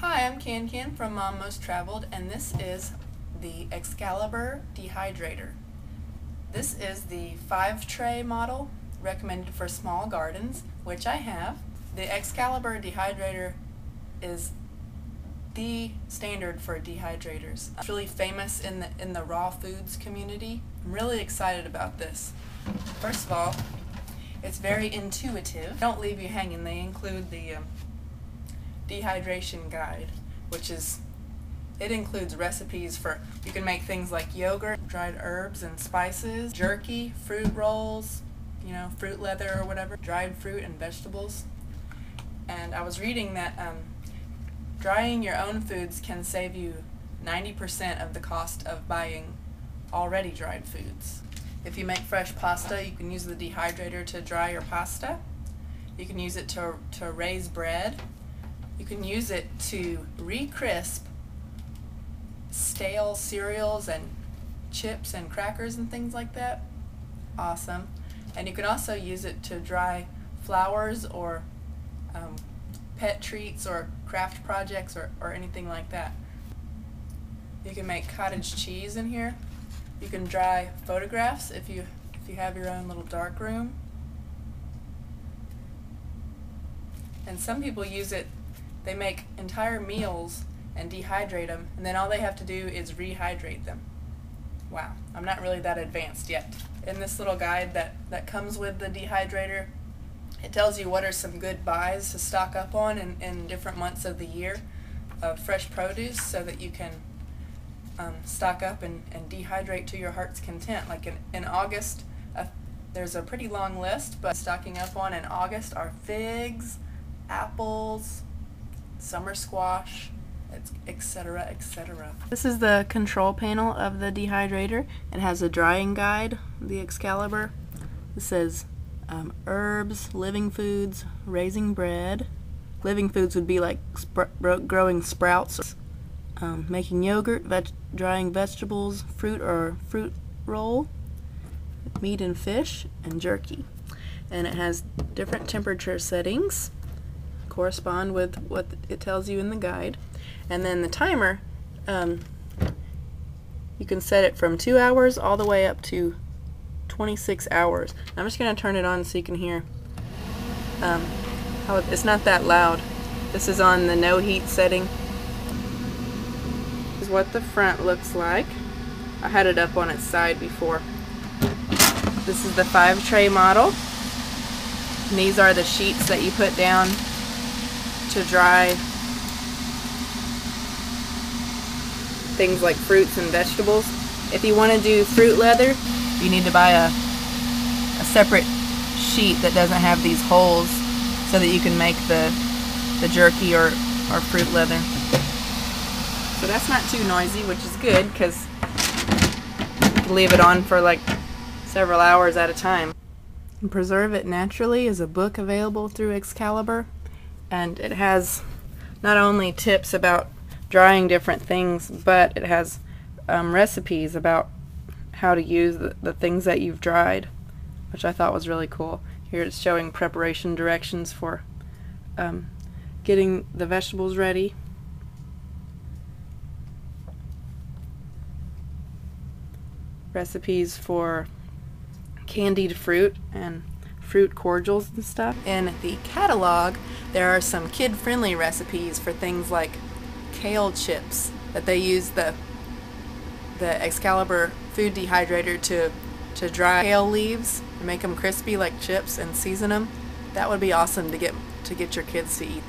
Hi, I'm Can from Mom Most Traveled, and this is the Excalibur Dehydrator. This is the 5-tray model recommended for small gardens, which I have. The Excalibur Dehydrator is the standard for dehydrators. It's really famous in the raw foods community. I'm really excited about this. First of all, it's very intuitive. Don't leave you hanging. They include the dehydration guide, it includes recipes for, you can make things like yogurt, dried herbs and spices, jerky, fruit rolls, fruit leather or whatever, dried fruit and vegetables. And I was reading that drying your own foods can save you 90% of the cost of buying already dried foods. If you make fresh pasta, you can use the dehydrator to dry your pasta. You can use it to raise bread. You can use it to re-crisp stale cereals and chips and crackers and things like that. Awesome. And you can also use it to dry flowers or pet treats or craft projects or anything like that. You can make cottage cheese in here. You can dry photographs if you have your own little dark room. And some people use it, they make entire meals and dehydrate them, and then all they have to do is rehydrate them. Wow, I'm not really that advanced yet. In this little guide that comes with the dehydrator, it tells you what are some good buys to stock up on in different months of the year of fresh produce, so that you can stock up and dehydrate to your heart's content. Like in August, there's a pretty long list, but stocking up on in August are figs, apples, summer squash, etc., etc. This is the control panel of the dehydrator. It has a drying guide, the Excalibur. It says herbs, living foods, raising bread. Living foods would be like growing sprouts, making yogurt, drying vegetables, fruit or fruit roll, meat and fish, and jerky. And it has different temperature settings, correspond with what it tells you in the guide. And then the timer, you can set it from 2 hours all the way up to 26 hours. I'm just going to turn it on so you can hear how it's not that loud. This is on the no heat setting. This is what the front looks like. I had it up on its side before. This is the 5-tray model. And these are the sheets that you put down to dry things like fruits and vegetables. If you want to do fruit leather, you need to buy a separate sheet that doesn't have these holes, so that you can make the jerky or fruit leather. So that's not too noisy, which is good, because you can leave it on for like several hours at a time. And Preserve It Naturally is a book available through Excalibur, and it has not only tips about drying different things, but it has recipes about how to use the things that you've dried, which I thought was really cool. Here it's showing preparation directions for getting the vegetables ready. Recipes for candied fruit and fruit cordials and stuff. In the catalog, there are some kid-friendly recipes for things like kale chips, that they use the Excalibur food dehydrator to dry kale leaves and make them crispy like chips and season them. That would be awesome to get your kids to eat that.